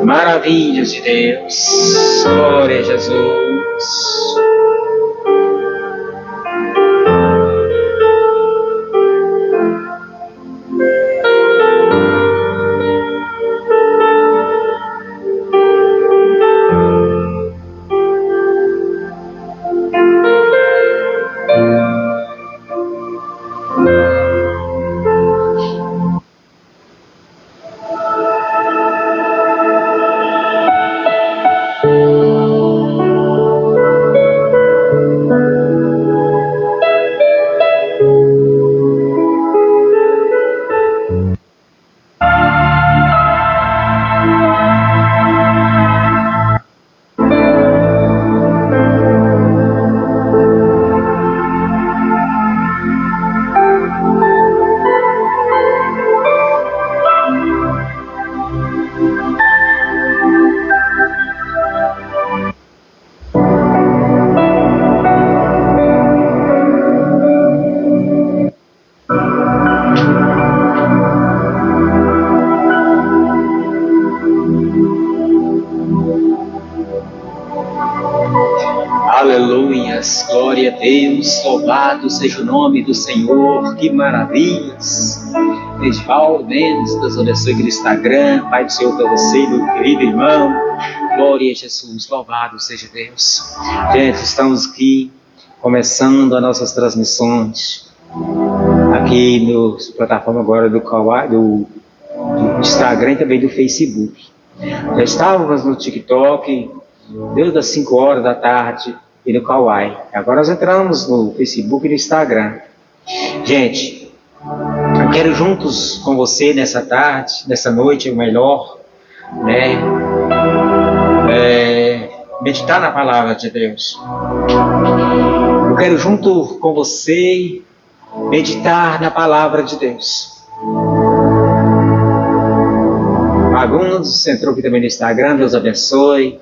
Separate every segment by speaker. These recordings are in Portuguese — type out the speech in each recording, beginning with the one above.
Speaker 1: Maravilhas de Deus. Glória a Jesus. Aleluias, glória a Deus, louvado seja o nome do Senhor, que maravilhas. Edivaldo Mendes, Deus abençoe no Instagram, Pai do Senhor para você, meu querido irmão, glória a Jesus, louvado seja Deus. Gente, estamos aqui começando as nossas transmissões, aqui na plataforma agora do Instagram e também do Facebook. Já estávamos no TikTok, desde as 5 horas da tarde, e no Kawaii. Agora nós entramos no Facebook e no Instagram. Gente, eu quero juntos com você nessa tarde, nessa noite, o melhor, meditar na palavra de Deus. Eu quero junto com você meditar na palavra de Deus. Alguns entrou aqui também no Instagram, Deus abençoe.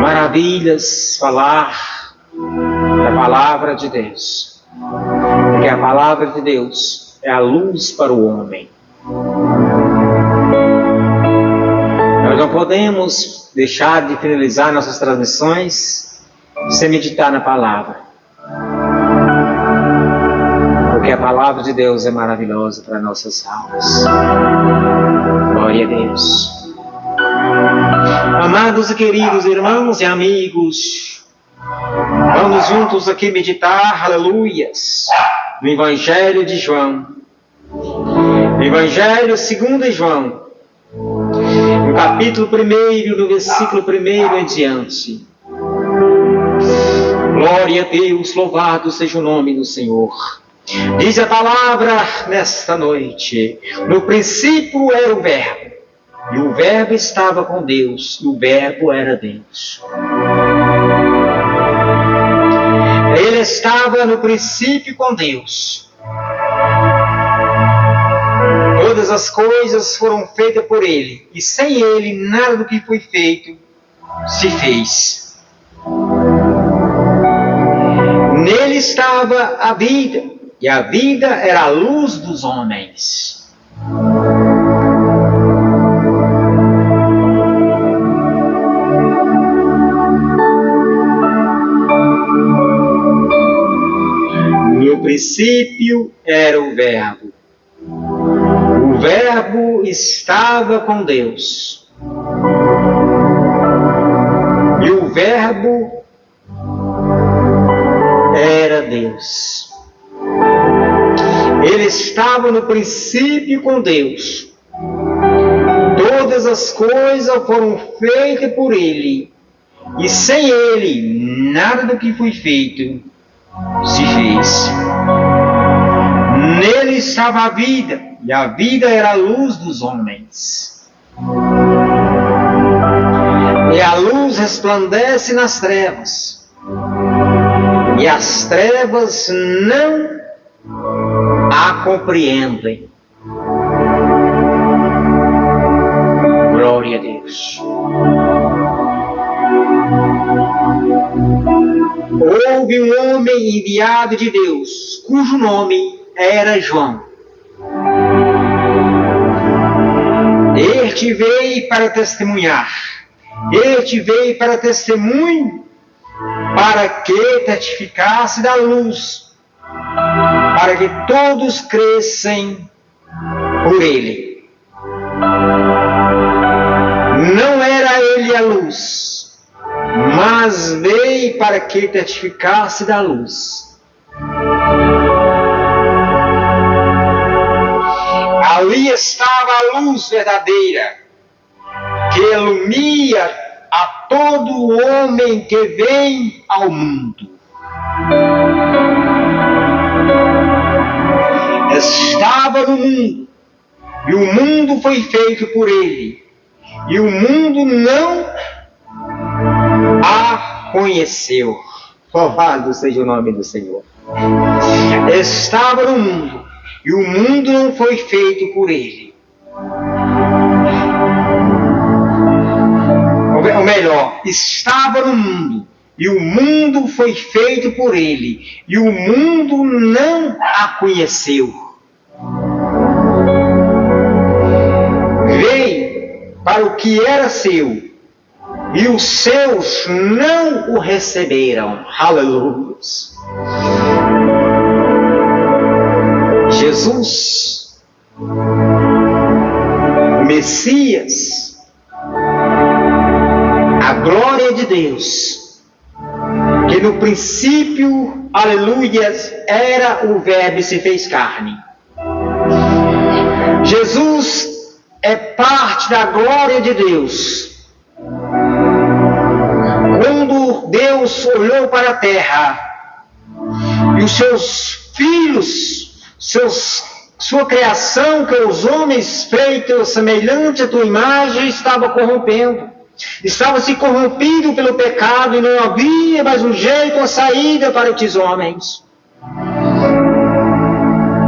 Speaker 1: Maravilhas falar da palavra de Deus, porque a palavra de Deus é a luz para o homem. Nós não podemos deixar de finalizar nossas transmissões sem meditar na palavra, porque a palavra de Deus é maravilhosa para nossas almas. Glória a Deus. Amados e queridos irmãos e amigos, vamos juntos aqui meditar, aleluias, no Evangelho de João, no Evangelho segundo João, no capítulo 1, no versículo 1 em diante. Glória a Deus, louvado seja o nome do Senhor. Diz a palavra nesta noite: no princípio era o Verbo, e o Verbo estava com Deus, e o Verbo era Deus. Ele estava no princípio com Deus. Todas as coisas foram feitas por Ele, e sem Ele nada do que foi feito se fez. Nele estava a vida, e a vida era a luz dos homens. No princípio era o Verbo. O Verbo estava com Deus. E o Verbo era Deus. Ele estava no princípio com Deus. Todas as coisas foram feitas por Ele. E sem Ele, nada do que foi feito se fez. Nele estava a vida, e a vida era a luz dos homens. E a luz resplandece nas trevas, e as trevas não a compreendem. Glória a Deus. Houve um homem enviado de Deus, cujo nome era João. Este veio para testemunhar. Este veio para testemunho, para que testificasse da luz, para que todos crescem por ele. Não era ele a luz, mas veio para que testificasse da luz. Ali estava a luz verdadeira, que ilumina a todo homem que vem ao mundo. Estava no mundo, e o mundo foi feito por ele, e o mundo não a conheceu. Louvado seja o nome do Senhor. Estava no mundo, e o mundo não foi feito por ele. Ou melhor, estava no mundo, e o mundo foi feito por ele, e o mundo não a conheceu. Veio para o que era seu, e os seus não o receberam. Aleluia. Jesus, o Messias, a glória de Deus, que no princípio, aleluia, era o Verbo e se fez carne. Jesus é parte da glória de Deus. Quando Deus olhou para a terra e os seus filhos, sua criação, que os homens feitos semelhante à tua imagem, estava corrompendo. Estava se corrompido pelo pecado e não havia mais um jeito, uma saída para estes homens.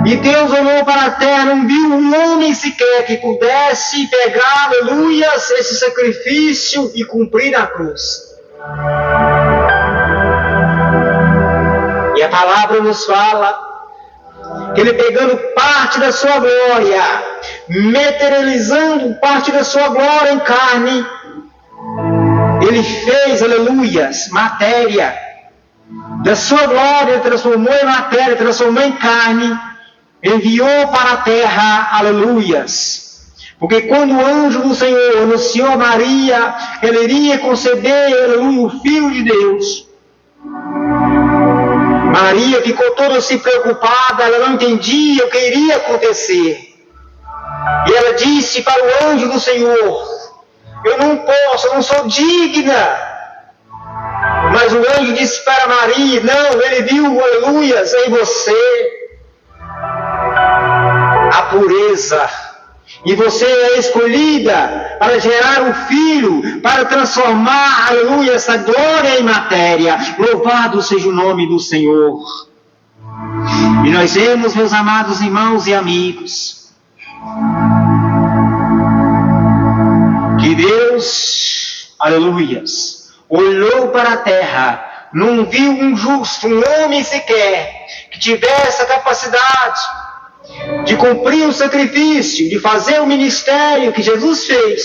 Speaker 1: E Deus olhou para a terra, não viu um homem sequer que pudesse pegar, aleluias, esse sacrifício e cumprir a cruz. E a palavra nos fala que ele, pegando parte da sua glória, materializando parte da sua glória em carne, ele fez, aleluias, matéria da sua glória, transformou em matéria, transformou em carne, enviou para a terra, aleluias. Porque quando o anjo do Senhor anunciou a Maria, ela iria conceber, aleluia, o Filho de Deus, Maria ficou toda assim preocupada, ela não entendia o que iria acontecer. E ela disse para o anjo do Senhor: eu não posso, eu não sou digna. Mas o anjo disse para Maria: não, ele viu, aleluias, em você a pureza. E você é escolhida para gerar um filho, para transformar, aleluia, essa glória em matéria. Louvado seja o nome do Senhor. E nós vemos, meus amados irmãos e amigos, que Deus, aleluias, olhou para a terra, não viu um justo, um homem sequer, que tivesse a capacidade de cumprir o sacrifício, de fazer o ministério que Jesus fez.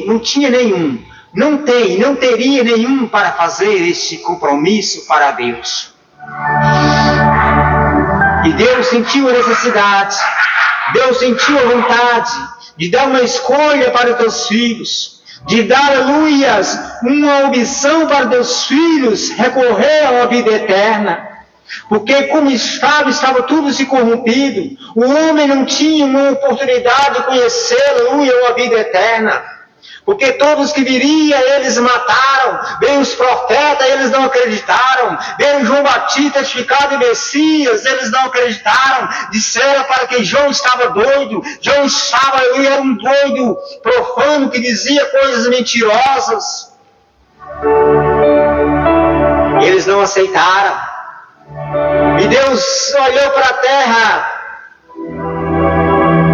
Speaker 1: Não tinha nenhum, não teria nenhum para fazer este compromisso para Deus. E Deus sentiu a necessidade, Deus sentiu a vontade de dar uma escolha para os teus filhos, de dar, aleluias, uma opção para os teus filhos recorrer à vida eterna. Porque como estava tudo se corrompido, o homem não tinha uma oportunidade de conhecer, aleluia, a vida eterna. Porque todos que viriam, eles mataram. Veio os profetas, eles não acreditaram. Veio João Batista testificar de Messias, eles não acreditaram. Disseram para que João estava doido. João estava, aleluia, era um doido profano que dizia coisas mentirosas. Eles não aceitaram. E Deus olhou para a terra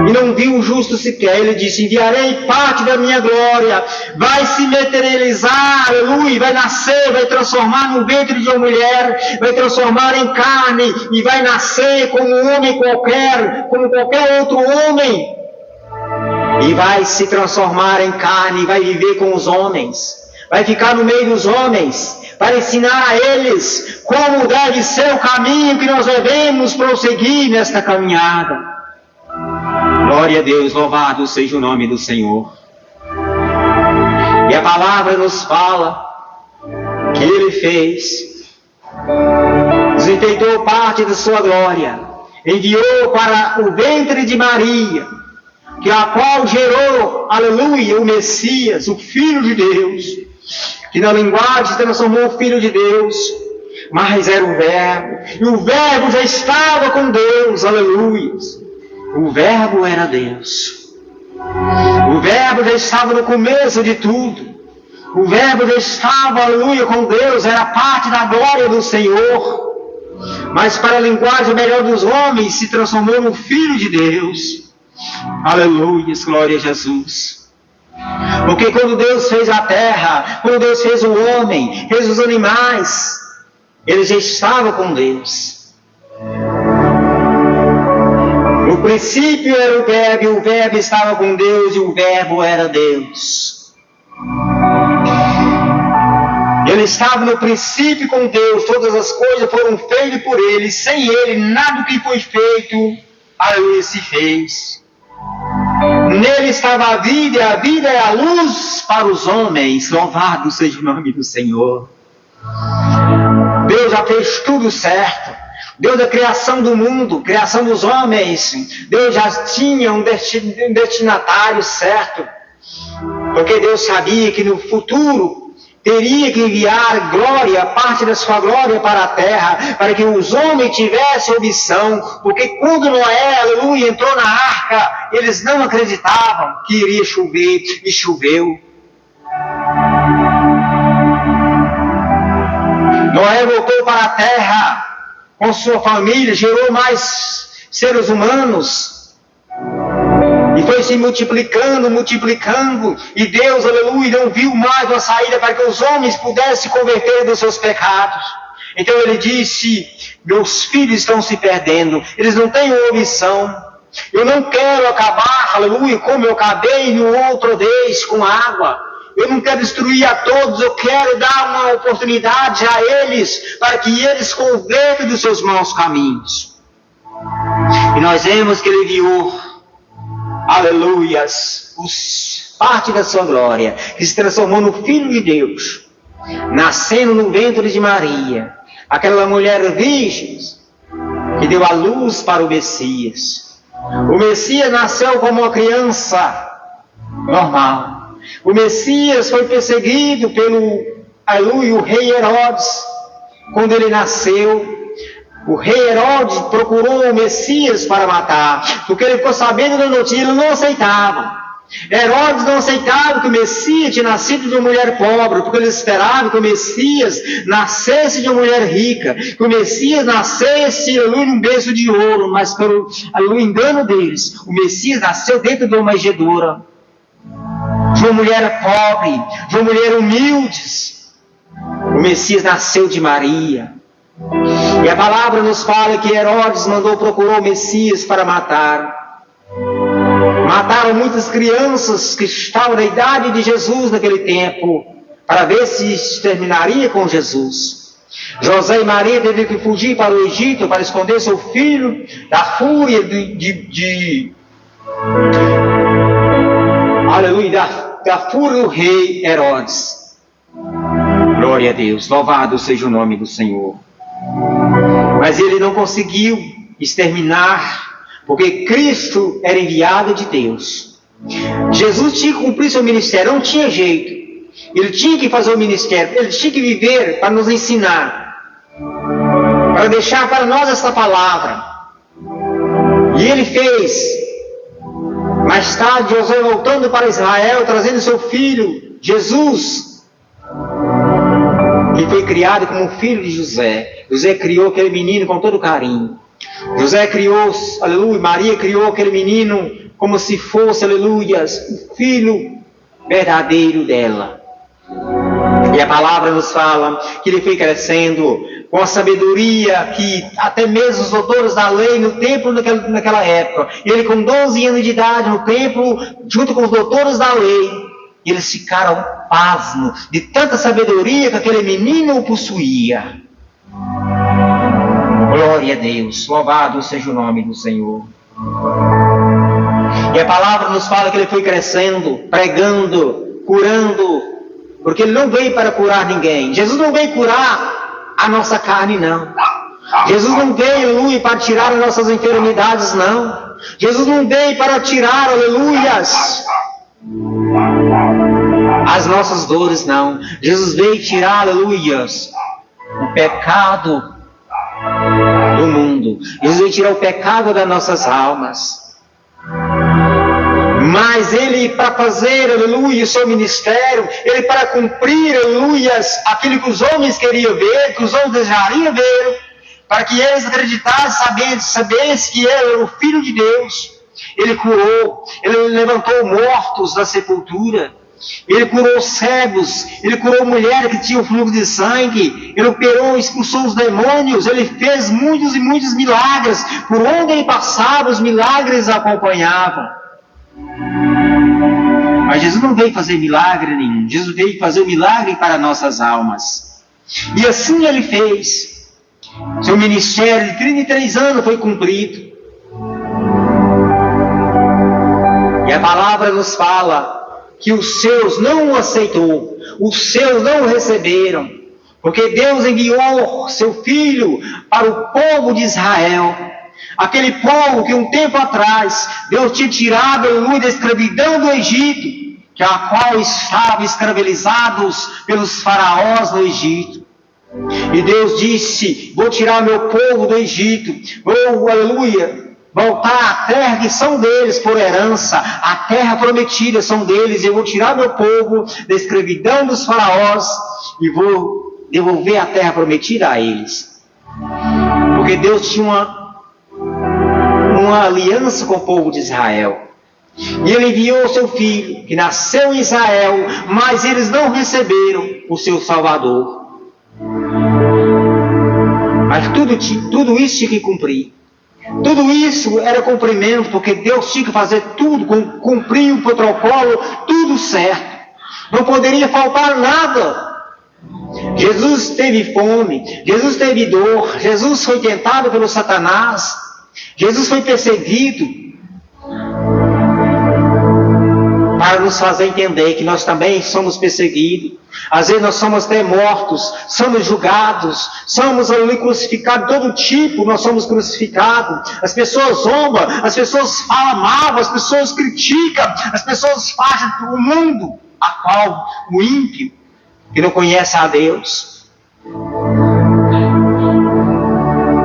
Speaker 1: e não viu um justo sequer. Ele disse: enviarei parte da minha glória, vai se materializar, aleluia, vai nascer, vai transformar no ventre de uma mulher, vai transformar em carne e vai nascer como um homem qualquer, como qualquer outro homem. e vai se transformar em carne, vai viver com os homens, vai ficar no meio dos homens, para ensinar a eles como deve ser o caminho que nós devemos prosseguir nesta caminhada. Glória a Deus, louvado seja o nome do Senhor. E a palavra nos fala que Ele fez, desenfeitou parte da sua glória, enviou para o ventre de Maria, que a qual gerou, aleluia, o Messias, o Filho de Deus, que na linguagem se transformou o Filho de Deus, mas era o Verbo, e o Verbo já estava com Deus, aleluia. O Verbo era Deus. O Verbo já estava no começo de tudo. O Verbo já estava, aleluia, com Deus, era parte da glória do Senhor. Mas para a linguagem melhor dos homens, se transformou no Filho de Deus. Aleluia, glória a Jesus. Porque quando Deus fez a terra, quando Deus fez o homem, fez os animais, Ele já estava com Deus. No princípio era o Verbo, e o Verbo estava com Deus, e o Verbo era Deus. Ele estava no princípio com Deus, todas as coisas foram feitas por Ele, sem Ele nada do que foi feito, aleluia, se fez. Nele estava a vida, e a vida é a luz para os homens, louvado seja o nome do Senhor. Deus já fez tudo certo. Deus da criação do mundo, criação dos homens, Deus já tinha um destinatário certo, porque Deus sabia que no futuro teria que enviar glória, parte da sua glória para a terra, para que os homens tivessem opção, porque quando Noé, aleluia, entrou na arca, eles não acreditavam que iria chover, e choveu. Noé voltou para a terra com sua família, gerou mais seres humanos, e foi se multiplicando, e Deus, aleluia, não viu mais uma saída para que os homens pudessem se converter dos seus pecados. Então Ele disse: meus filhos estão se perdendo, eles não têm opção. Eu não quero acabar, aleluia, como eu acabei no outro vez com água. Eu não quero destruir a todos, eu quero dar uma oportunidade a eles, para que eles convertam dos seus maus caminhos. E nós vemos que Ele enviou, aleluias, parte da sua glória, que se transformou no Filho de Deus, nascendo no ventre de Maria, aquela mulher virgem, que deu a luz para o Messias. O Messias nasceu como uma criança normal. O Messias foi perseguido pelo, aleluia, o rei Herodes. Quando ele nasceu, o rei Herodes procurou o Messias para matar, porque ele ficou sabendo da notícia, ele não aceitava. Herodes não aceitava que o Messias tinha nascido de uma mulher pobre, porque ele esperava que o Messias nascesse de uma mulher rica, que o Messias nascesse, aleluia, num berço de ouro, mas pelo, aleluia, engano deles, o Messias nasceu dentro de uma manjedoura, de uma mulher pobre, de uma mulher humilde. O Messias nasceu de Maria. E a palavra nos fala que Herodes mandou procurar o Messias para matar. Mataram muitas crianças que estavam na idade de Jesus naquele tempo, para ver se terminaria com Jesus. José e Maria teve que fugir para o Egito para esconder seu filho da fúria aleluia, da fúria do rei Herodes. Glória a Deus, louvado seja o nome do Senhor. Mas ele não conseguiu exterminar, porque Cristo era enviado de Deus. Jesus tinha que cumprir seu ministério, não tinha jeito. Ele tinha que fazer o ministério, ele tinha que viver para nos ensinar, para deixar para nós essa palavra. E ele fez. Mais tarde, José voltando para Israel, trazendo seu filho, Jesus, que foi criado como filho de José. José criou aquele menino com todo carinho. José criou, aleluia, Maria criou aquele menino como se fosse, aleluia, o filho verdadeiro dela. E a palavra nos fala que ele foi crescendo com a sabedoria que até mesmo os doutores da lei no templo naquela época, ele com 12 anos de idade no templo, junto com os doutores da lei, eles ficaram pasmos de tanta sabedoria que aquele menino possuía. Glória a Deus, louvado seja o nome do Senhor. E a palavra nos fala que ele foi crescendo, pregando, curando, porque ele não veio para curar ninguém. Jesus não veio curar a nossa carne, não. Jesus não veio, aleluia, para tirar as nossas enfermidades, não. Jesus não veio para tirar, aleluias, as nossas dores, não. Jesus veio tirar, aleluias, o pecado do mundo. Jesus veio tirar o pecado das nossas almas. Mas ele, para fazer, aleluia, o seu ministério, ele para cumprir, aleluia, aquilo que os homens queriam ver, que os homens desejariam ver, para que eles acreditassem, sabessem que ele era o Filho de Deus. Ele curou, ele levantou mortos da sepultura, ele curou cegos, ele curou mulheres que tinham fluxo de sangue, ele operou, expulsou os demônios, ele fez muitos e muitos milagres. Por onde ele passava, os milagres acompanhavam. Mas Jesus não veio fazer milagre nenhum. Jesus veio fazer um milagre para nossas almas. E assim ele fez. Seu ministério de 33 anos foi cumprido. E a palavra nos fala que os seus não o aceitou, os seus não o receberam, porque Deus enviou seu Filho para o povo de Israel, aquele povo que um tempo atrás Deus tinha tirado a luz da escravidão do Egito, que a qual estavam escravizados pelos faraós no Egito. E Deus disse: vou tirar meu povo do Egito, vou, aleluia, voltar à terra que são deles por herança, a terra prometida são deles, e eu vou tirar meu povo da escravidão dos faraós e vou devolver a terra prometida a eles. Porque Deus tinha uma aliança com o povo de Israel. E ele enviou o seu filho, que nasceu em Israel, mas eles não receberam o seu Salvador. Mas tudo isso tinha que cumprir. Tudo isso era cumprimento, porque Deus tinha que fazer tudo, cumprir o protocolo, tudo certo. Não poderia faltar nada. Jesus teve fome, Jesus teve dor, Jesus foi tentado pelo Satanás, Jesus foi perseguido, para nos fazer entender que nós também somos perseguidos. Às vezes nós somos até mortos, somos julgados, somos ali crucificados, todo tipo nós somos crucificados. As pessoas zombam, as pessoas falam mal, as pessoas criticam, as pessoas fazem o mundo, a qual o ímpio, que não conhece a Deus.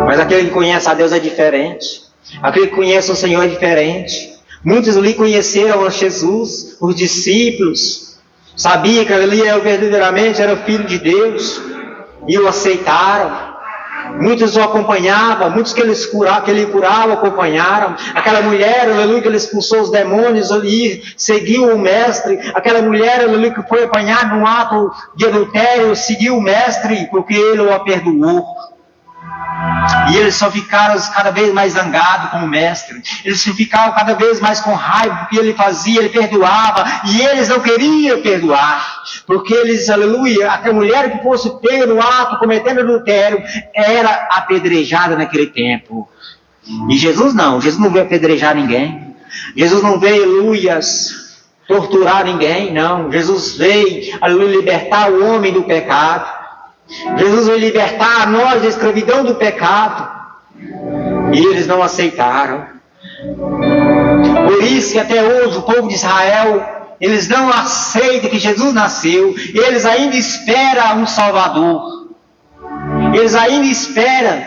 Speaker 1: Mas aquele que conhece a Deus é diferente. Aquele que conhece o Senhor é diferente. Muitos ali conheceram a Jesus, os discípulos, sabiam que ali verdadeiramente era o Filho de Deus, e o aceitaram. Muitos o acompanhavam, muitos que ele curava acompanharam. Aquela mulher, aleluia, que ele expulsou os demônios ali, seguiu o mestre. Aquela mulher, aleluia, que foi apanhada num ato de adultério, seguiu o mestre, porque ele o perdoou. E eles só ficaram cada vez mais zangados com o mestre. Eles ficavam cada vez mais com raiva, porque ele fazia, ele perdoava, e eles não queriam perdoar, porque eles, aleluia, a mulher que fosse pega no ato, cometendo adultério, era apedrejada naquele tempo. E Jesus não veio apedrejar ninguém. Jesus não veio, aleluias, torturar ninguém, não. Jesus veio, aleluia, libertar o homem do pecado. Jesus veio libertar a nós da escravidão do pecado. E eles não aceitaram. Por isso que até hoje o povo de Israel, eles não aceitam que Jesus nasceu. Eles ainda esperam um Salvador. Eles ainda esperam,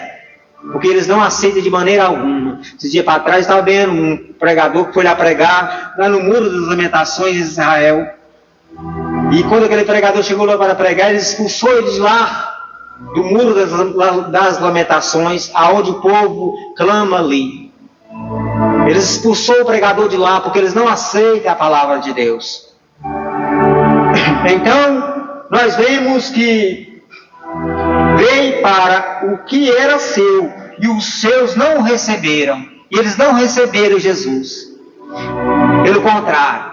Speaker 1: porque eles não aceitam de maneira alguma. Esse dia para trás estava vendo um pregador que foi lá pregar lá no Muro das Lamentações de Israel. E quando aquele pregador chegou lá para pregar, ele expulsou eles lá do Muro das Lamentações, aonde o povo clama ali. Eles expulsou o pregador de lá, porque eles não aceitam a palavra de Deus. Então, nós vemos que veio
Speaker 2: para o que era seu, e os seus não o receberam. E eles não receberam Jesus. Pelo contrário,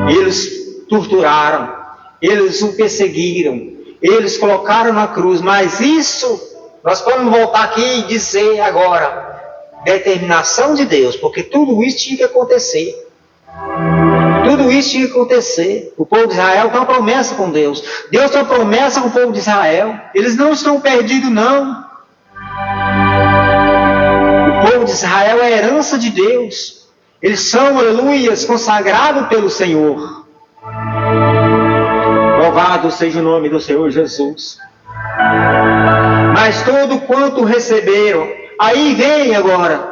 Speaker 2: eles torturaram, eles o perseguiram, eles colocaram na cruz. Mas isso, nós podemos voltar aqui e dizer agora, determinação de Deus, porque tudo isso tinha que acontecer. Tudo isso tinha que acontecer. O povo de Israel tem uma promessa com Deus. Deus tem uma promessa com o povo de Israel. Eles não estão perdidos, não. O povo de Israel é a herança de Deus. Eles são, aleluias, consagrados pelo Senhor. Louvado seja o nome do Senhor Jesus. Mas todo quanto receberam, aí vem agora,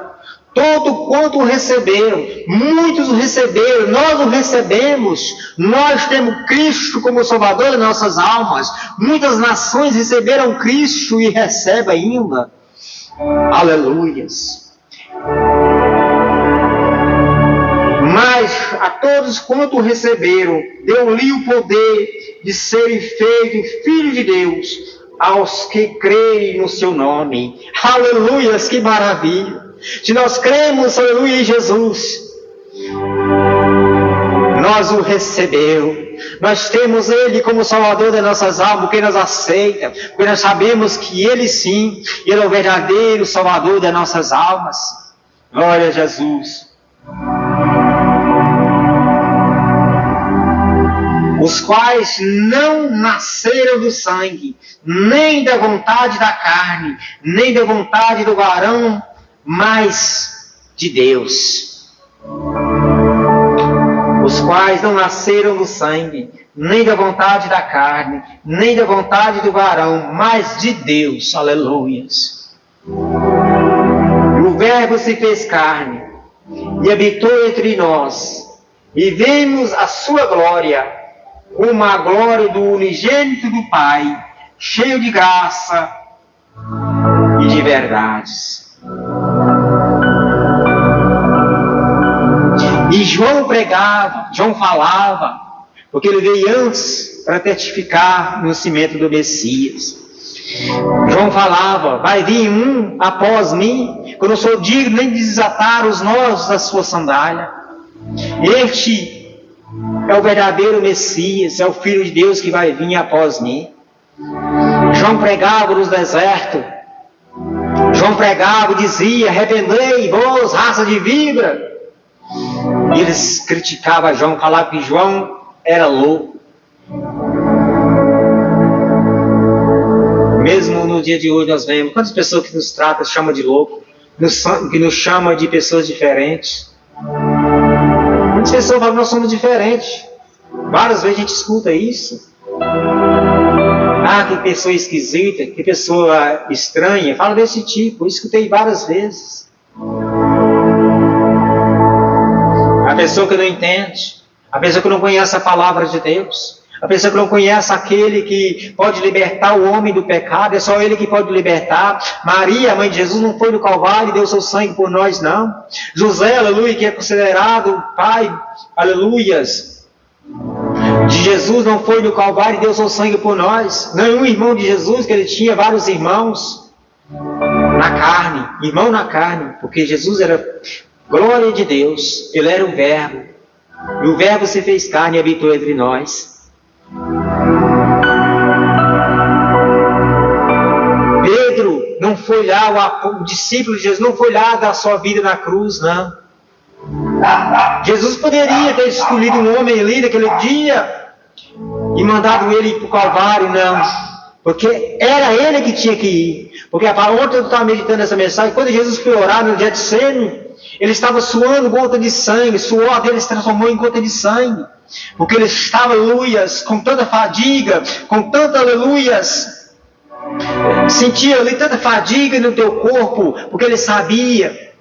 Speaker 2: todo quanto receberam, muitos o receberam, nós o recebemos, nós temos Cristo como Salvador das nossas almas. Muitas nações receberam Cristo e recebem ainda. Aleluias. Mas a todos quanto receberam, deu-lhe o poder de serem feitos filhos de Deus, aos que creem no seu nome. Aleluias, que maravilha! Se nós cremos, aleluia, em Jesus, nós o recebemos. Nós temos Ele como Salvador das nossas almas, porque nós aceitamos, porque nós sabemos que Ele sim, Ele é o verdadeiro Salvador das nossas almas. Glória a Jesus. Os quais não nasceram do sangue, nem da vontade da carne, nem da vontade do varão, mas de Deus. Os quais não nasceram do sangue, nem da vontade da carne, nem da vontade do varão, mas de Deus. Aleluias. O Verbo se fez carne e habitou entre nós, e vemos a sua glória, como a glória do unigênito do Pai, cheio de graça e de verdades. E João pregava, João falava, porque ele veio antes para testificar no nascimento do Messias. João falava, vai vir um após mim, que eu não sou digno nem de desatar os nós da sua sandália. Este é o verdadeiro Messias, é o Filho de Deus que vai vir após mim. João pregava nos desertos. João pregava e dizia, arrependei vós, raça de víbora. E eles criticavam João, falavam que João era louco. Mesmo no dia de hoje nós vemos quantas pessoas que nos tratam, chamam de louco, que nos chamam de pessoas diferentes. Muitas pessoas falam que nós somos diferentes. Várias vezes a gente escuta isso. Ah, que pessoa esquisita, que pessoa estranha. Fala desse tipo, eu escutei várias vezes. A pessoa que não entende, a pessoa que não conhece a palavra de Deus, a pessoa que não conhece aquele que pode libertar o homem do pecado, é só Ele que pode libertar. Maria, a mãe de Jesus, não foi no Calvário e deu seu sangue por nós, não. José, aleluia, que é considerado o pai, aleluias, de Jesus, não foi no Calvário e deu seu sangue por nós. Nenhum irmão de Jesus, que ele tinha vários irmãos na carne, irmão na carne, porque Jesus era glória de Deus, Ele era o Verbo, e o Verbo se fez carne e habitou entre nós. Pedro não foi lá, o discípulo de Jesus não foi lá dar sua vida na cruz, não. Jesus poderia ter escolhido um homem ali naquele dia e mandado ele ir para o Calvário, não. Porque era ele que tinha que ir. Porque ontem eu estava meditando essa mensagem, quando Jesus foi orar no Getsemane, ele estava suando gota de sangue, o suor dele se transformou em gota de sangue. Porque ele estava, aleluias, com tanta fadiga, com tanta, aleluias, sentia ali tanta fadiga no teu corpo, porque ele sabia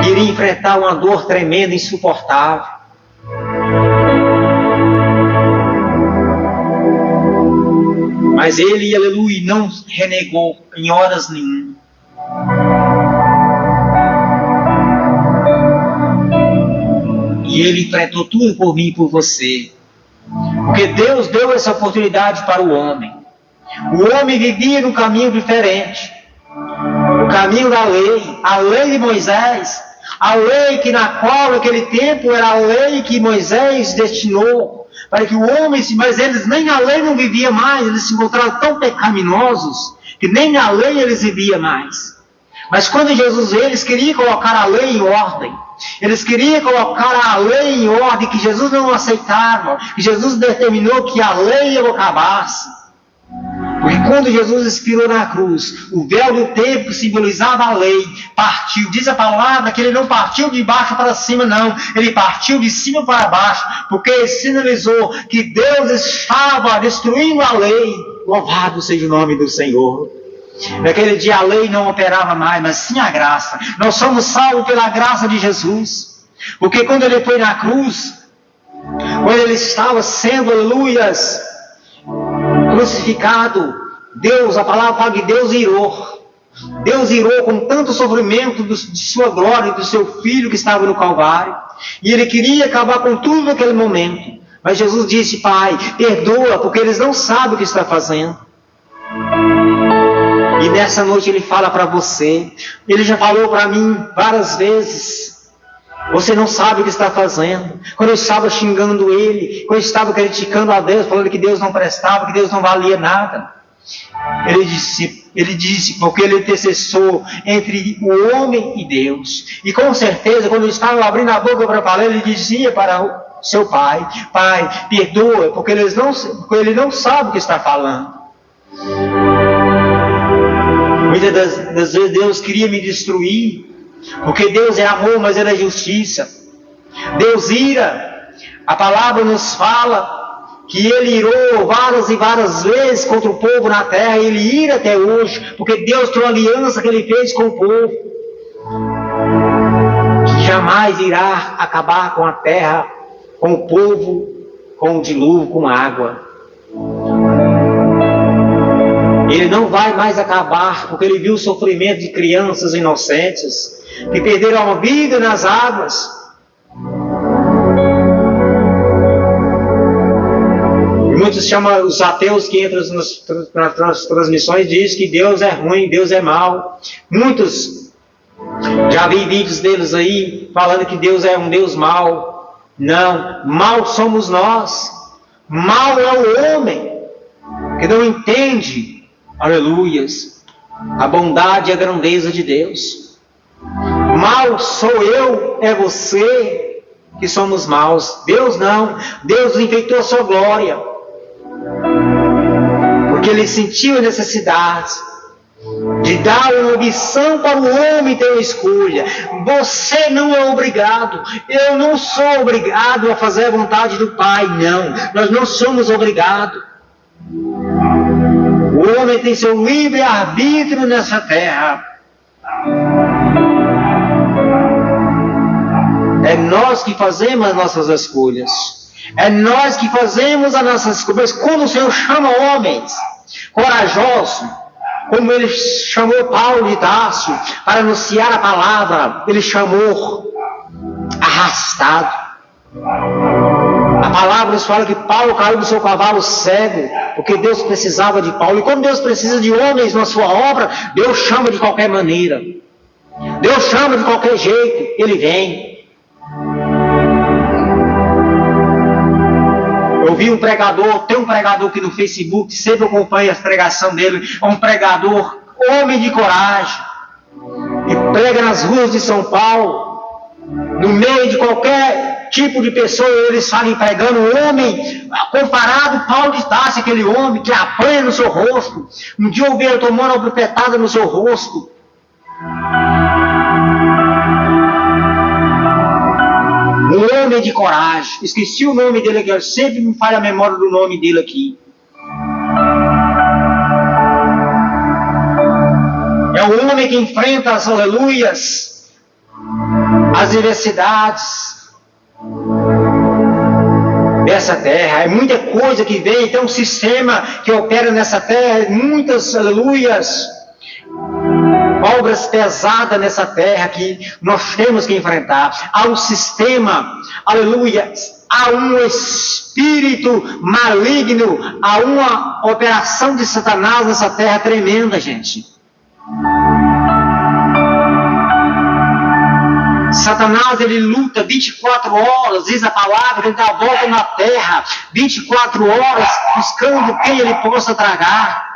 Speaker 2: que iria enfrentar uma dor tremenda, insuportável. Mas ele, aleluia, não renegou em horas nenhuma. E ele enfrentou tudo por mim e por você. Porque Deus deu essa oportunidade para o homem. O homem vivia num caminho diferente. O caminho da lei, a lei de Moisés, a lei que na qual naquele tempo era a lei que Moisés destinou para que o homem, mas eles nem a lei não viviam mais, eles se encontraram tão pecaminosos que nem a lei eles viviam mais. Mas quando Jesus veio, eles queriam colocar a lei em ordem. Eles queriam colocar a lei em ordem, que Jesus não aceitava, que Jesus determinou que a lei acabasse. Porque quando Jesus expirou na cruz, o véu do templo que simbolizava a lei partiu. Diz a palavra que ele não partiu de baixo para cima, não. Ele partiu de cima para baixo, porque ele sinalizou que Deus estava destruindo a lei. Louvado seja o nome do Senhor. Naquele dia a lei não operava mais, mas sim a graça. Nós somos salvos pela graça de Jesus. Porque quando ele foi na cruz, quando ele estava sendo, aleluias, crucificado, Deus, a palavra fala que Deus irou. Deus irou com tanto sofrimento de sua glória e do seu filho que estava no Calvário. E ele queria acabar com tudo naquele momento. Mas Jesus disse: Pai, perdoa, porque eles não sabem o que está fazendo. E nessa noite ele fala para você, ele já falou para mim várias vezes: você não sabe o que está fazendo. Quando eu estava xingando ele, quando eu estava criticando a Deus, falando que Deus não prestava, que Deus não valia nada, ele disse, porque ele intercessou entre o homem e Deus. E com certeza, quando eu estava abrindo a boca para falar, ele dizia para o seu pai: Pai, perdoa, porque ele não sabe o que está falando. Muitas das vezes Deus queria me destruir, porque Deus é amor, mas Ele é justiça. Deus ira. A palavra nos fala que Ele irou várias e várias vezes contra o povo na terra, e Ele ira até hoje, porque Deus tem uma aliança que Ele fez com o povo, que jamais irá acabar com a terra, com o povo, com o dilúvio, com a água. Ele não vai mais acabar, porque ele viu o sofrimento de crianças inocentes que perderam a vida nas águas. E muitos chamam os ateus que entram nas transmissões, dizem que Deus é ruim, Deus é mau. Muitos, já vi vídeos deles aí falando que Deus é um Deus mau. Não, mau somos nós. Mau é o homem que não entende, aleluias, a bondade e a grandeza de Deus. Mal sou eu, é você que somos maus. Deus não. Deus enfeitou a sua glória, porque Ele sentiu a necessidade de dar uma opção para o homem ter uma escolha. Você não é obrigado. Eu não sou obrigado a fazer a vontade do Pai, não. Nós não somos obrigados. O homem tem seu livre-arbítrio nessa terra. É nós que fazemos as nossas escolhas. É nós que fazemos as nossas escolhas. Quando o Senhor chama homens corajosos, como Ele chamou Paulo de Tarso para anunciar a palavra, Ele chamou arrastado. A palavra nos fala que Paulo caiu do seu cavalo cego, porque Deus precisava de Paulo. E quando Deus precisa de homens na sua obra, Deus chama de qualquer maneira. Deus chama de qualquer jeito, Ele vem. Eu vi um pregador, tem um pregador aqui no Facebook, sempre acompanho a pregação dele, é um pregador, homem de coragem, que prega nas ruas de São Paulo, no meio de qualquer tipo de pessoa, eles saem pregando um homem, comparado a Paulo de Tarso, aquele homem que apanha no seu rosto. Um dia eu vi ele tomando uma bufetada no seu rosto. Um homem de coragem. Esqueci o nome dele aqui, eu sempre me falha a memória do nome dele aqui. É um homem que enfrenta as aleluias, as diversidades dessa terra. É muita coisa que vem, tem um sistema que opera nessa terra, muitas aleluias, obras pesadas nessa terra que nós temos que enfrentar. Há um sistema, aleluia, há um espírito maligno, há uma operação de Satanás nessa terra tremenda, gente. Satanás, ele luta 24 horas, diz a palavra, ele dá a volta na terra, 24 horas, buscando quem ele possa tragar.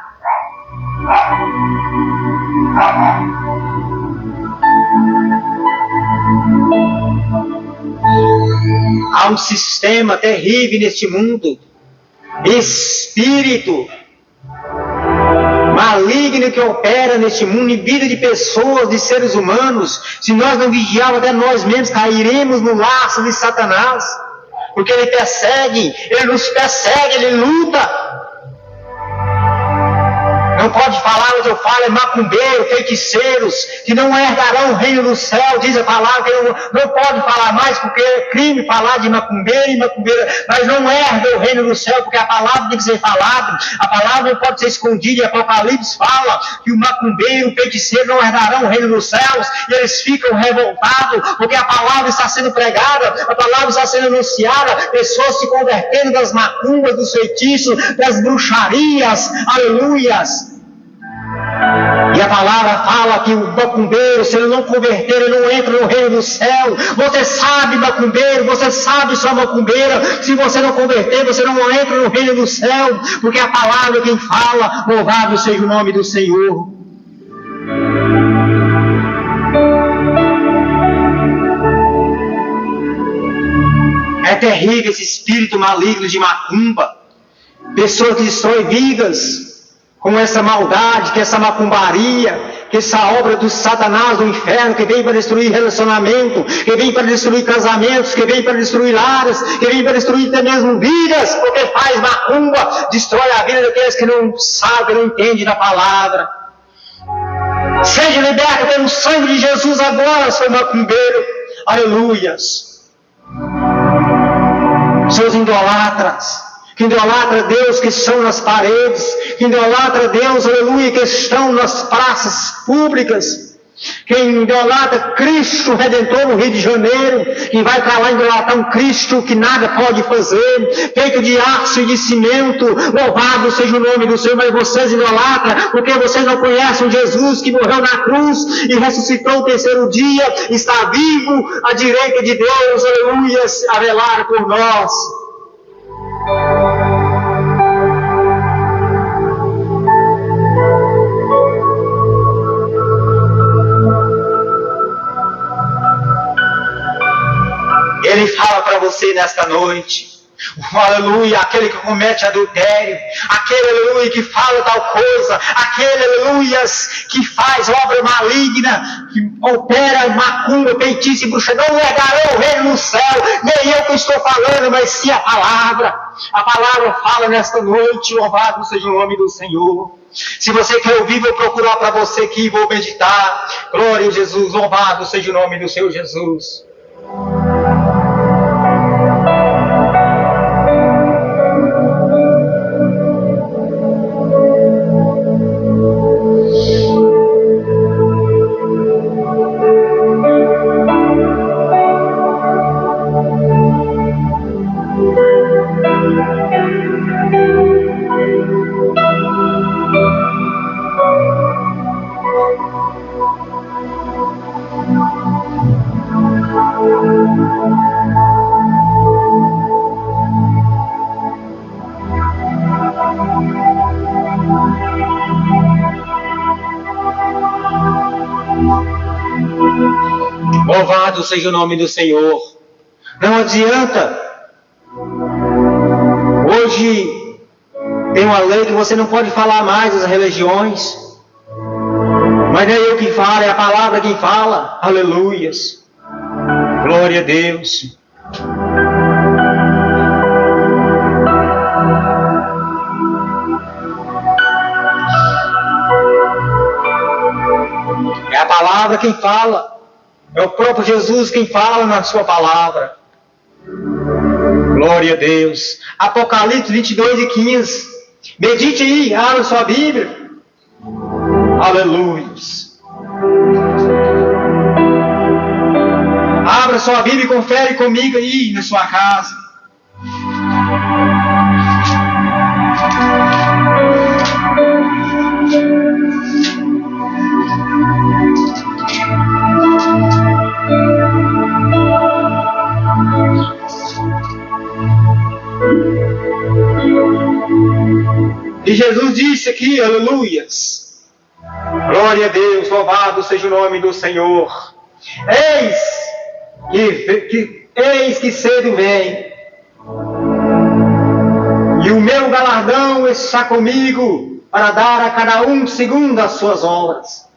Speaker 2: Há um sistema terrível neste mundo, espírito maligno que opera neste mundo em vida de pessoas, de seres humanos. Se nós não vigiarmos, até nós mesmos cairemos no laço de Satanás, porque ele persegue, ele nos persegue, ele luta. Não pode falar, mas eu falo, é macumbeiro, feiticeiros, que não herdarão o reino do céu, diz a palavra, que não pode falar mais, porque é crime falar de macumbeiro e macumbeira, mas não herda o reino do céu, porque a palavra tem que ser falada, a palavra não pode ser escondida, e Apocalipse fala que o macumbeiro, o feiticeiro não herdarão o reino dos céus, e eles ficam revoltados, porque a palavra está sendo pregada, a palavra está sendo anunciada, pessoas se convertendo das macumbas, dos feitiços, das bruxarias, aleluias. E a palavra fala que o macumbeiro, se ele não converter, ele não entra no reino do céu. Você sabe, macumbeiro, você sabe, sua macumbeira, se você não converter, você não entra no reino do céu, porque a palavra é quem fala, louvado seja o nome do Senhor. É terrível esse espírito maligno de macumba, pessoas que destroem vidas com essa maldade, que essa macumbaria, que essa obra do Satanás, do inferno, que vem para destruir relacionamento, que vem para destruir casamentos, que vem para destruir lares, que vem para destruir até mesmo vidas, porque faz macumba, destrói a vida daqueles que não sabem, não entendem da palavra. Seja liberto pelo sangue de Jesus agora, seu macumbeiro, aleluias. Seus idolatras, que idolatra Deus, que estão nas paredes, que idolatra Deus, aleluia, que estão nas praças públicas, que idolatra Cristo Redentor no Rio de Janeiro, que vai para lá idolatrar um Cristo que nada pode fazer, feito de aço e de cimento, louvado seja o nome do Senhor, mas vocês idolatram, porque vocês não conhecem o Jesus que morreu na cruz e ressuscitou o terceiro dia, está vivo à direita de Deus, aleluia, a velar por nós. Ele fala para você nesta noite, aleluia, aquele que comete adultério, aquele, aleluia, que fala tal coisa, aquele, aleluia, que faz obra maligna, que opera macumba, feitiço e bruxa, não herdarão o reino no céu, nem eu que estou falando, mas sim a palavra. A palavra fala nesta noite, louvado seja o nome do Senhor. Se você quer ouvir, vou procurar para você aqui, vou meditar. Glória a Jesus, louvado seja o nome do Senhor Jesus. Louvado seja o nome do Senhor. Não adianta. Hoje tem uma lei que você não pode falar mais das religiões. Mas não é eu quem fala, é a palavra quem fala. Aleluias. Glória a Deus. É a palavra quem fala. É o próprio Jesus quem fala na sua palavra. Glória a Deus. Apocalipse 22:15. Medite aí, abra sua Bíblia. Aleluia. Abra sua Bíblia e confere comigo aí na sua casa. Jesus disse aqui, aleluias, glória a Deus, louvado seja o nome do Senhor. Eis que cedo vem, e o meu galardão está comigo para dar a cada um segundo as suas obras.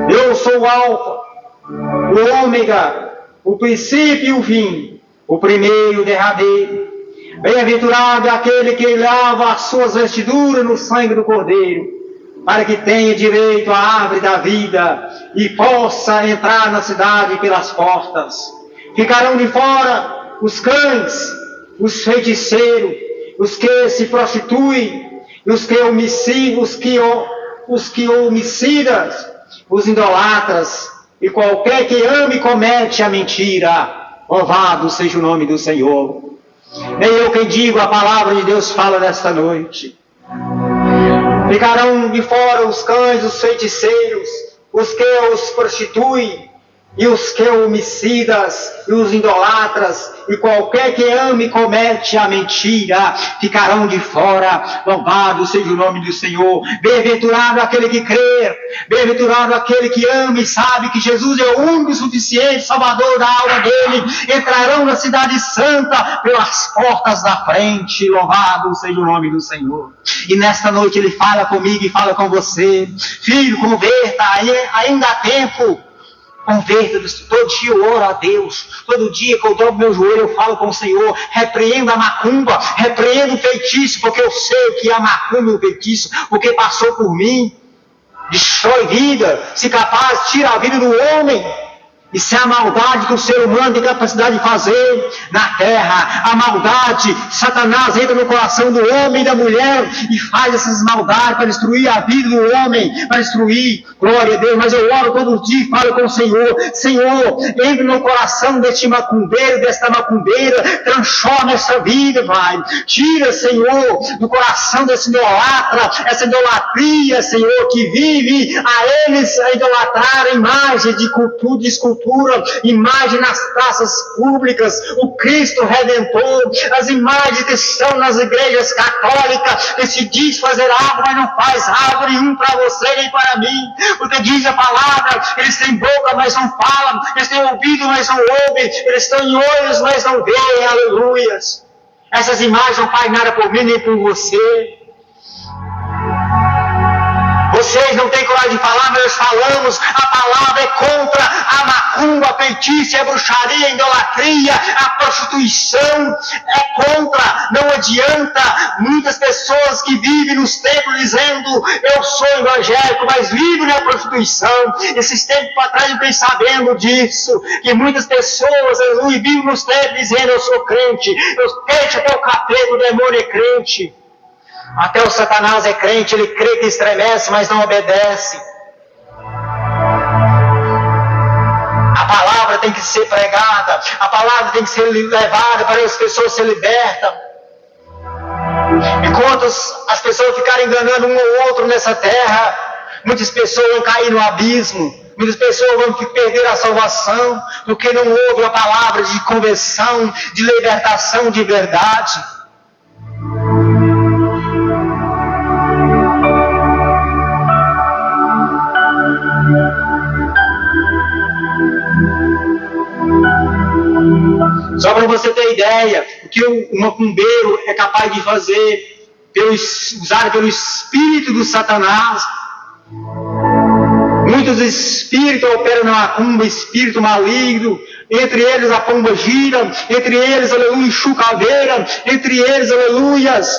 Speaker 2: Eu sou o Alfa, o Ômega, o princípio e o fim, o primeiro e o derradeiro. Bem-aventurado é aquele que lava as suas vestiduras no sangue do Cordeiro, para que tenha direito à árvore da vida e possa entrar na cidade pelas portas. Ficarão de fora os cães, os feiticeiros, os que se prostituem, os que homicidas, os idolatras, e qualquer que ame e comete a mentira. Louvado seja o nome do Senhor. Nem eu quem digo, a palavra de Deus fala nesta noite. Ficarão de fora os cães, os feiticeiros, os que os prostituem, e os que homicidas, e os idolatras, e qualquer que ame e comete a mentira, ficarão de fora. Louvado seja o nome do Senhor. Bem-aventurado aquele que crê, bem-aventurado aquele que ama e sabe que Jesus é o único e suficiente Salvador da alma dele. Entrarão na cidade santa pelas portas da frente. Louvado seja o nome do Senhor. E nesta noite ele fala comigo e fala com você: filho, converta, ainda há tempo. Converta-se. Todo dia eu oro a Deus, todo dia que eu dobro meu joelho eu falo com o Senhor, repreendo a macumba, repreendo o feitiço, porque eu sei que a macumba e o feitiço, porque passou por mim, destrói vida, se capaz, tira a vida do homem. Isso é a maldade que o ser humano tem capacidade de fazer na terra. A maldade, Satanás entra no coração do homem e da mulher e faz essas maldades para destruir a vida do homem, para destruir, glória a Deus. Mas eu oro todo dia e falo com o Senhor: Senhor, entre no coração deste macumbeiro, desta macumbeira, transforma essa vida, Pai. Tira, Senhor, do coração desse idolatra, essa idolatria, Senhor, que vive a eles a idolatrar a imagem de cultura, de escultura, imagem nas praças públicas, o Cristo Redentor, as imagens que estão nas igrejas católicas, que se diz fazer algo, mas não faz algo nenhum para você nem para mim, porque diz a palavra, eles têm boca, mas não falam, eles têm ouvido, mas não ouvem, eles têm olhos, mas não veem, aleluias. Essas imagens não fazem nada por mim nem por você. Vocês não têm coragem de falar, mas nós falamos. A palavra é contra a macumba, a feitiço, a bruxaria, a idolatria, a prostituição. É contra, não adianta. Muitas pessoas que vivem nos templos dizendo: eu sou evangélico, mas vivem na prostituição. Esses tempos para trás eu fiquei sabendo disso, que muitas pessoas, aleluia, vivem nos templos dizendo: eu sou crente, eu crente até o capeta, o demônio é crente. Até o Satanás é crente, ele crê que estremece, mas não obedece. A palavra tem que ser pregada, a palavra tem que ser levada para as pessoas se libertam. Enquanto as pessoas ficarem enganando um ou outro nessa terra, muitas pessoas vão cair no abismo, muitas pessoas vão perder a salvação, porque não ouvem a palavra de conversão, de libertação de verdade. Só para você ter ideia, o que o macumbeiro é capaz de fazer, usado pelo espírito do Satanás. Muitos espíritos operam na macumba, espírito maligno, entre eles a pomba gira, entre eles, aleluia, chucaveira, entre eles, aleluias,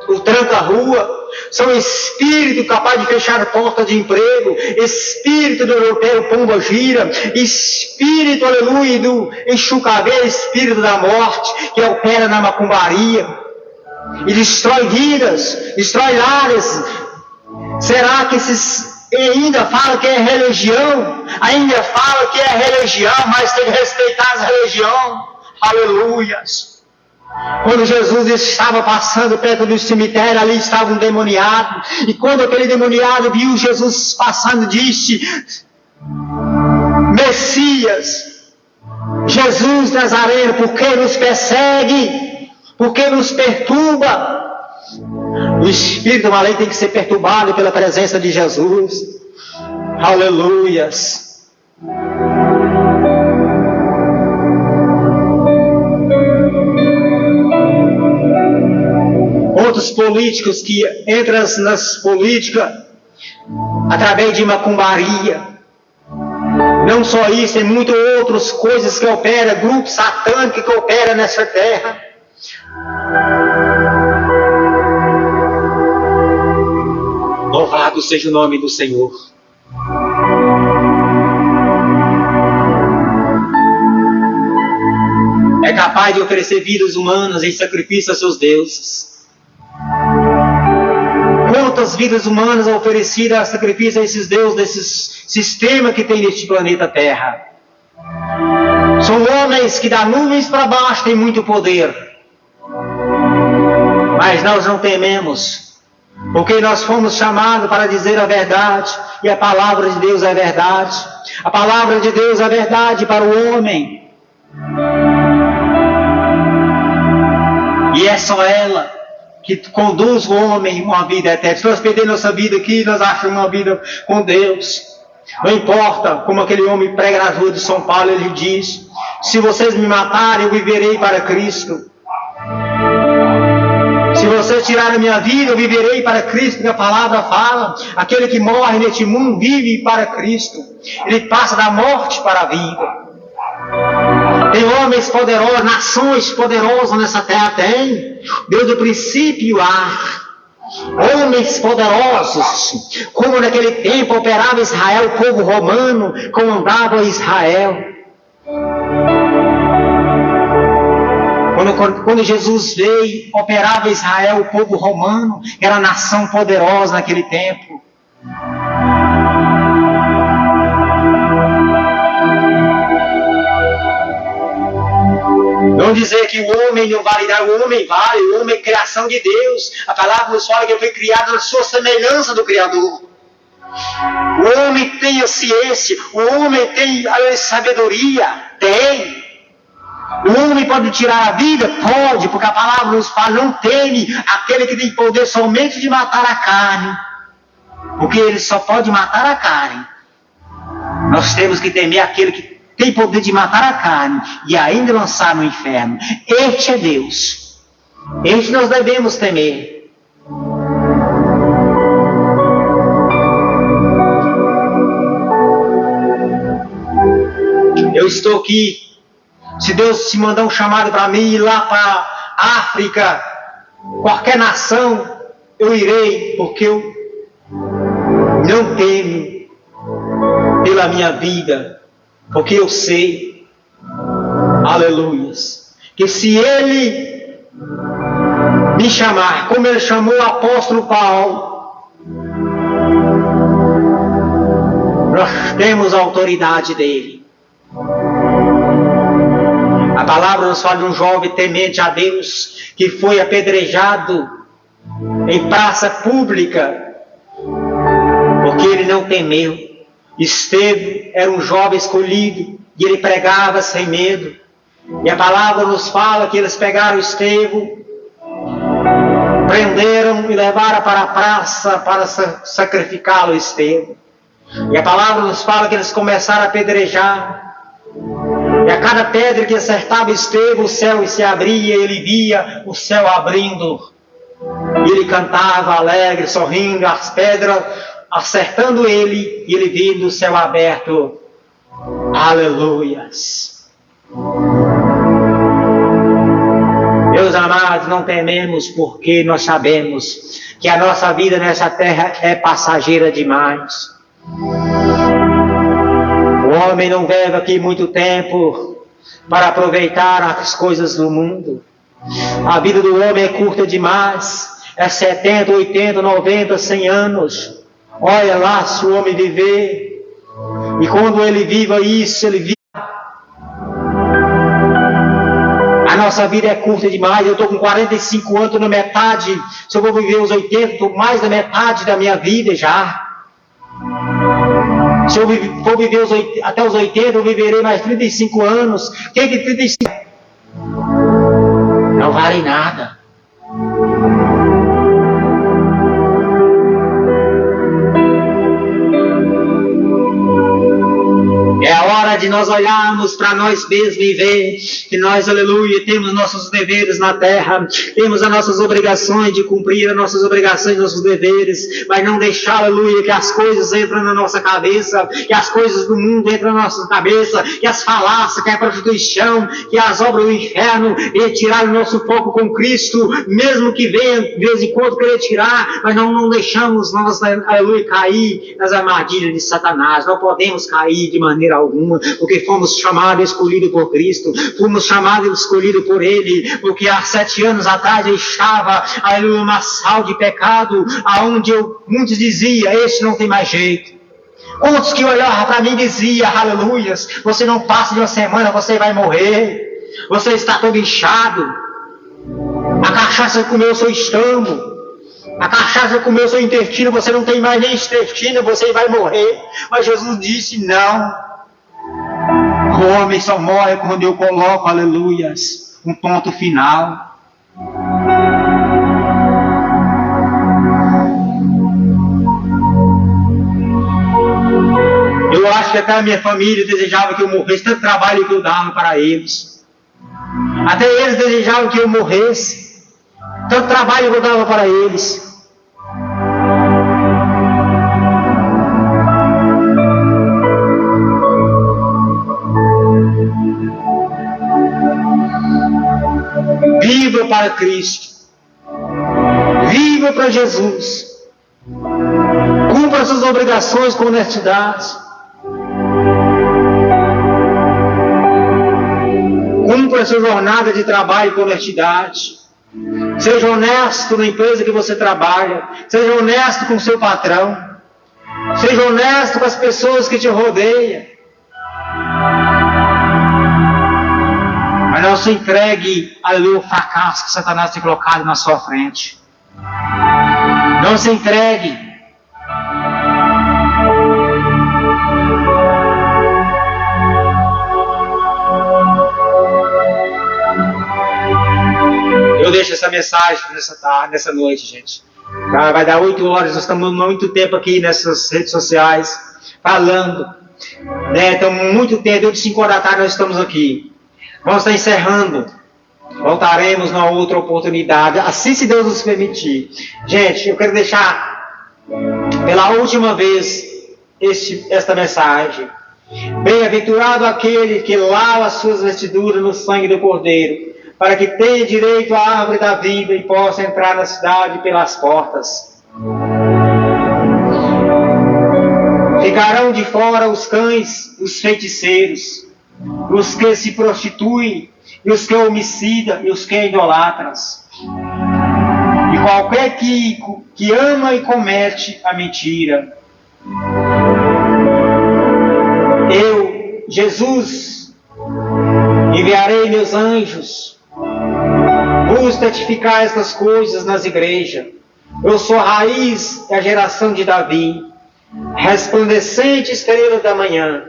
Speaker 2: o tranca-rua. São espíritos capazes de fechar a porta de emprego, espírito do europeu pomba gira, espírito, aleluia, do enxucaveira, espírito da morte, que opera na macumbaria e destrói vidas, destrói lares. Será que esses ainda falam que é religião? Ainda falam que é religião, mas tem que respeitar as religiões. Aleluias. Quando Jesus estava passando perto do cemitério, ali estava um demoniado. E quando aquele demoniado viu Jesus passando, disse: Messias, Jesus Nazareno, por que nos persegue? Por que nos perturba? O espírito maligno tem que ser perturbado pela presença de Jesus. Aleluias. Outros políticos que entram nas políticas através de macumbaria. Não só isso, tem muitas outras coisas que operam, grupos satânicos que operam nessa terra. Louvado seja o nome do Senhor. É capaz de oferecer vidas humanas em sacrifício a seus deuses. Quantas vidas humanas oferecidas a sacrifício a esses deuses, desses sistemas que tem neste planeta Terra? São homens que da nuvens para baixo têm muito poder. Mas nós não tememos, porque nós fomos chamados para dizer a verdade, e a palavra de Deus é verdade. A palavra de Deus é verdade para o homem. E é só ela que conduz o homem a uma vida eterna. Se nós perdermos nossa vida aqui, nós achamos uma vida com Deus. Não importa, como aquele homem prega na rua de São Paulo, ele diz: se vocês me matarem, eu viverei para Cristo. Se vocês tirarem a minha vida, eu viverei para Cristo, porque a palavra fala: aquele que morre neste mundo vive para Cristo. Ele passa da morte para a vida. Tem homens poderosos, nações poderosas nessa terra, tem. Desde o princípio há homens poderosos, como naquele tempo operava Israel, o povo romano, comandava Israel. Quando Jesus veio, operava Israel, o povo romano, que era a nação poderosa naquele tempo. Não dizer que o homem não vale nada, o homem vale, o homem é criação de Deus. A palavra nos fala que ele foi criado na sua semelhança do Criador. O homem tem a ciência, o homem tem a sabedoria, tem. O homem pode tirar a vida? Pode, porque a palavra nos fala: não teme aquele que tem poder somente de matar a carne, porque ele só pode matar a carne. Nós temos que temer aquele que tem poder de matar a carne e ainda lançar no inferno. Este é Deus. Este nós devemos temer. Eu estou aqui. Se Deus se mandar um chamado para mim ir lá para a África, qualquer nação, eu irei, porque eu não temo pela minha vida. Porque eu sei, aleluias, que se Ele me chamar, como Ele chamou o apóstolo Paulo, nós temos a autoridade dEle. A palavra nos fala de um jovem temente a Deus, que foi apedrejado em praça pública, porque ele não temeu. Estevão era um jovem escolhido e ele pregava sem medo. E a palavra nos fala que eles pegaram Estevão, prenderam e levaram para a praça para sacrificá-lo, Estevão. E a palavra nos fala que eles começaram a apedrejar. E a cada pedra que acertava Estevão, o céu se abria, e ele via o céu abrindo. E ele cantava alegre, sorrindo, as pedras acertando ele, e ele vendo o céu aberto. Aleluias. Meus amados, não tememos, porque nós sabemos que a nossa vida nessa terra é passageira demais. O homem não vive aqui muito tempo para aproveitar as coisas do mundo. A vida do homem é curta demais. É 70, 80, 90, 100 anos. Olha lá se o homem viver. E quando ele viva isso, ele vive. A nossa vida é curta demais. Eu estou com 45 anos, estou na metade. Se eu vou viver os 80, estou mais da metade da minha vida já. Se eu for viver até os 80, eu viverei mais 35 anos. Quem tem 35? Não vale nada. nós olharmos para nós mesmos e ver que nós, aleluia, temos nossos deveres na terra, temos as nossas obrigações de cumprir as nossas obrigações, nossos deveres, mas não deixar, aleluia, que as coisas entrem na nossa cabeça, que as coisas do mundo entrem na nossa cabeça, que as falácias, que a prostituição, que as obras do inferno, e tirar o nosso foco com Cristo, mesmo que venha de vez em quando querer tirar, mas não deixamos nós, aleluia, cair nas armadilhas de Satanás. Não podemos cair de maneira alguma, porque fomos chamados e escolhidos por Cristo, fomos chamados e escolhidos por Ele, porque há 7 anos atrás eu estava, aleluia, uma sal de pecado, aonde muitos diziam, este não tem mais jeito. Outros que olhavam para mim diziam, aleluias, você não passa de uma semana, você vai morrer, você está todo inchado, a cachaça comeu o seu estômago, a cachaça comeu o seu intestino, você não tem mais nem intestino, você vai morrer. Mas Jesus disse, não, o homem só morre quando eu coloco, aleluias, um ponto final. Eu acho que até a minha família desejava que eu morresse, tanto trabalho que eu dava para eles. Até eles desejavam que eu morresse, tanto trabalho que eu dava para eles. Viva para Cristo, viva para Jesus, cumpra suas obrigações com honestidade, cumpra sua jornada de trabalho com honestidade, seja honesto na empresa que você trabalha, seja honesto com o seu patrão, seja honesto com as pessoas que te rodeiam. Mas não se entregue, aleluia, ao fracasso que Satanás tem colocado na sua frente. Não se entregue. Eu deixo essa mensagem nessa noite, gente. Vai dar 8 horas, nós estamos muito tempo aqui nessas redes sociais, falando. Estamos muito tempo, deu de 5 horas da tarde nós estamos aqui. Vamos estar encerrando. Voltaremos numa outra oportunidade, assim se Deus nos permitir. Gente, eu quero deixar pela última vez esta mensagem. Bem-aventurado aquele que lava as suas vestiduras no sangue do Cordeiro, para que tenha direito à árvore da vida e possa entrar na cidade pelas portas. Ficarão de fora os cães, os feiticeiros, os que se prostituem, e os que homicidam, e os que idolatras. E qualquer que ama e comete a mentira. Eu, Jesus, enviarei meus anjos, vos testificar estas coisas nas igrejas. Eu sou a raiz da geração de Davi, resplandecente estrela da manhã.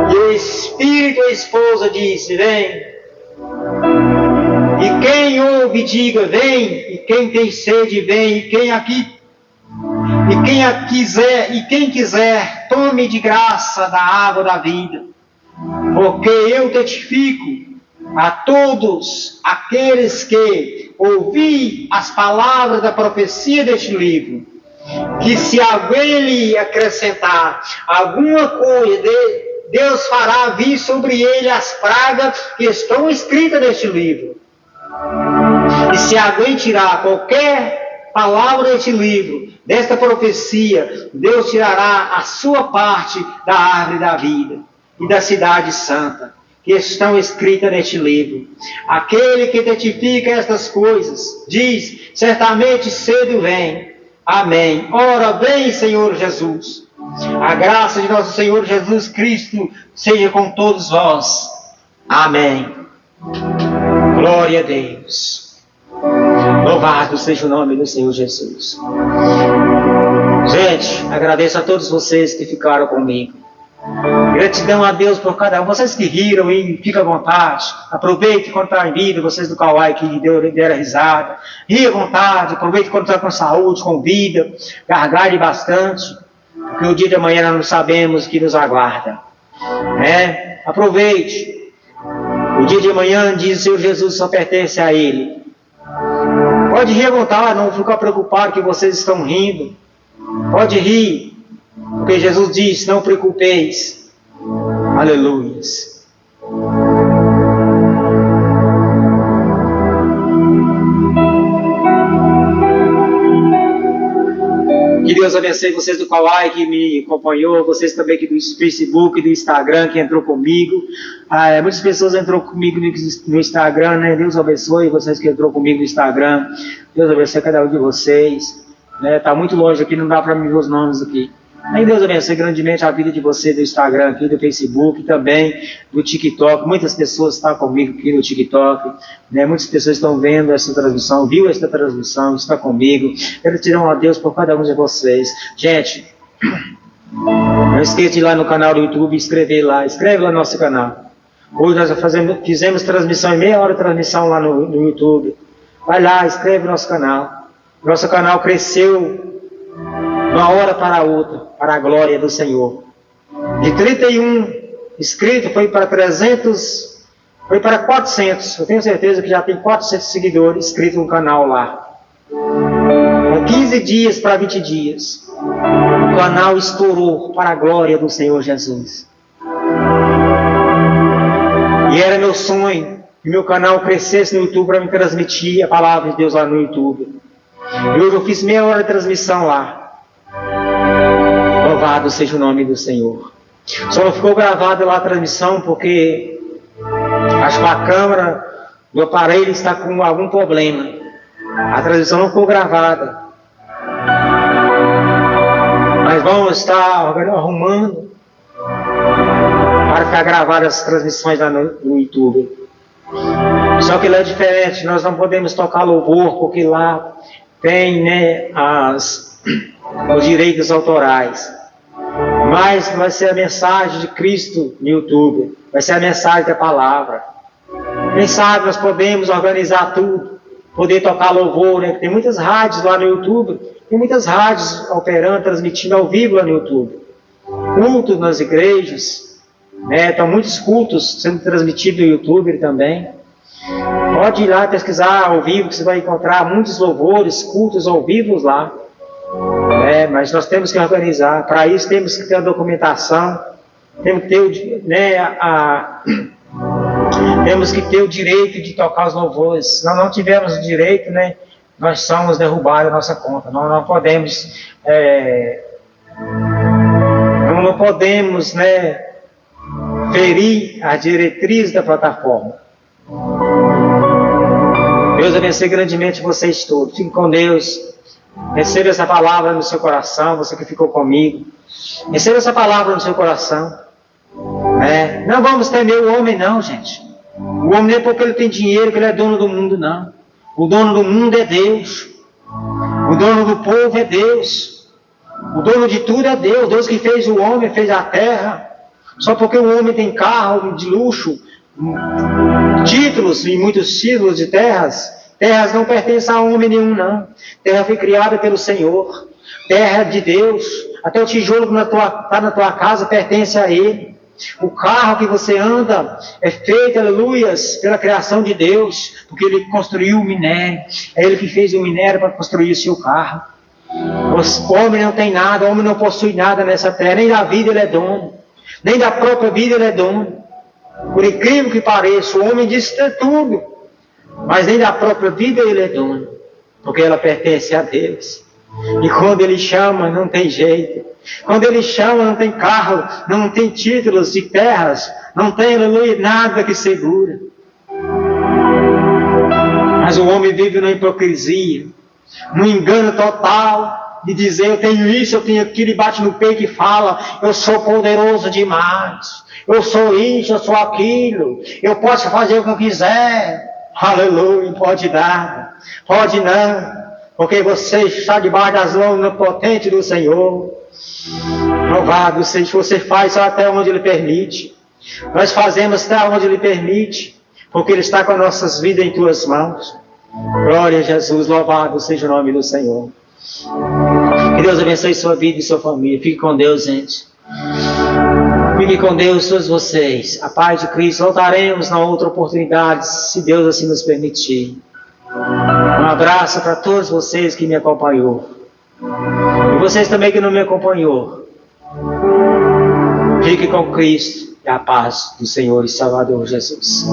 Speaker 2: E o Espírito e a esposa disse, vem. E quem ouve, diga, vem. E quem tem sede, vem. E quem quiser, tome de graça da água da vida. Porque eu testifico a todos aqueles que ouvir as palavras da profecia deste livro, que se alguém lhe acrescentar alguma coisa, Deus fará vir sobre ele as pragas que estão escritas neste livro. E se alguém tirar qualquer palavra deste livro, desta profecia, Deus tirará a sua parte da árvore da vida e da cidade santa, que estão escritas neste livro. Aquele que testifica estas coisas, diz, certamente cedo vem. Amém. Ora, vem, Senhor Jesus. A graça de nosso Senhor Jesus Cristo seja com todos vós. Amém. Glória a Deus. Louvado seja o nome do Senhor Jesus. Gente, agradeço a todos vocês que ficaram comigo. Gratidão a Deus por cada um. Vocês que riram e fiquem à vontade. Aproveite quando está em vida. Vocês do Kauai que deram risada. Ria à vontade. Aproveite quando está com saúde, com vida. Gargalhe bastante. porque o dia de amanhã nós não sabemos o que nos aguarda. Aproveite. O dia de amanhã, diz o Senhor Jesus, só pertence a Ele. Pode rir à vontade, não ficar preocupado que vocês estão rindo. Pode rir, porque Jesus diz, não preocupeis. Aleluias. Que Deus abençoe vocês do Kauai que me acompanhou, vocês também que do Facebook, do Instagram, que entrou comigo. Muitas pessoas entrou comigo no Instagram, né? Deus abençoe vocês que entrou comigo no Instagram. Deus abençoe cada um de vocês. Está muito longe aqui, não dá para me ver os nomes aqui. Aí Deus abençoe grandemente a vida de você do Instagram aqui, do Facebook, também do TikTok. Muitas pessoas estão comigo aqui no TikTok, né? Muitas pessoas estão vendo essa transmissão, viu essa transmissão, está comigo. Quero te dar um adeus por cada um de vocês. Gente, não esqueça de ir lá no canal do YouTube, inscreve lá no nosso canal. Hoje nós fizemos transmissão em meia hora de transmissão lá no YouTube. Vai lá, inscreve no nosso canal. Nosso canal cresceu de uma hora para a outra, para a glória do Senhor. De 31 inscritos foi para 300, foi para 400. Eu tenho certeza que já tem 400 seguidores inscritos no canal lá. Com 15 dias para 20 dias, o canal estourou para a glória do Senhor Jesus. E era meu sonho que meu canal crescesse no YouTube para me transmitir a palavra de Deus lá no YouTube. E hoje eu fiz meia hora de transmissão lá. Louvado seja o nome do Senhor. Só não ficou gravada lá a transmissão porque acho que a câmera do aparelho está com algum problema. A transmissão não ficou gravada. Mas vamos estar arrumando para ficar gravadas as transmissões lá no YouTube. Só que lá é diferente, nós não podemos tocar louvor porque lá tem, né, os direitos autorais. Mas vai ser a mensagem de Cristo no YouTube. Vai ser a mensagem da palavra. Quem sabe nós podemos organizar tudo. Poder tocar louvor, né? Tem muitas rádios lá no YouTube. Tem muitas rádios operando, transmitindo ao vivo lá no YouTube. Cultos nas igrejas, né? Estão muitos cultos sendo transmitidos no YouTube também. Pode ir lá pesquisar ao vivo, que você vai encontrar muitos louvores, cultos ao vivo lá. Mas nós temos que organizar. Para isso temos que ter a documentação, temos que ter, temos que ter o direito de tocar os louvores. Se nós não tivermos o direito, né, nós somos derrubados da nossa conta. Nós não podemos, não podemos, né, ferir as diretrizes da plataforma. Deus abençoe grandemente vocês todos. Fiquem com Deus. Receba essa palavra no seu coração, você que ficou comigo. Receba essa palavra no seu coração. Não vamos temer o homem não, gente. O homem não é porque ele tem dinheiro que ele é dono do mundo, não. O dono do mundo é Deus. O dono do povo é Deus. O dono de tudo é Deus. Deus que fez o homem, fez a terra. Só porque o homem tem carro de luxo, títulos e muitos títulos de terras não pertencem a homem nenhum, não. Terra foi criada pelo Senhor. Terra de Deus. Até o tijolo que está na tua casa pertence a Ele. O carro que você anda é feito, aleluias, pela criação de Deus, porque Ele construiu o minério. É Ele que fez o minério para construir o seu carro. O homem não tem nada, o homem não possui nada nessa terra. Nem da vida ele é dono. Nem da própria vida ele é dono. Por incrível que pareça, o homem diz ter tudo. Mas nem da própria vida ele é dono, porque ela pertence a Deus. E quando Ele chama, não tem jeito. Quando Ele chama, não tem carro, não tem títulos de terras, não tem, aleluia, nada que segura. Mas o homem vive na hipocrisia, no engano total, de dizer, eu tenho isso, eu tenho aquilo, e bate no peito e fala, eu sou poderoso demais, eu sou isso, eu sou aquilo, eu posso fazer o que eu quiser. Aleluia, pode dar, pode não, porque você está debaixo das mãos onipotentes do Senhor. Louvado seja, você faz só até onde Ele permite. Nós fazemos até onde Ele permite, porque Ele está com nossas vidas em Tuas mãos. Glória a Jesus, louvado seja o nome do Senhor. Que Deus abençoe sua vida e sua família. Fique com Deus, gente. Fique com Deus, todos vocês. A paz de Cristo. Voltaremos na outra oportunidade, se Deus assim nos permitir. Um abraço para todos vocês que me acompanhou. E vocês também que não me acompanhou. Fique com Cristo e a paz do Senhor e Salvador Jesus.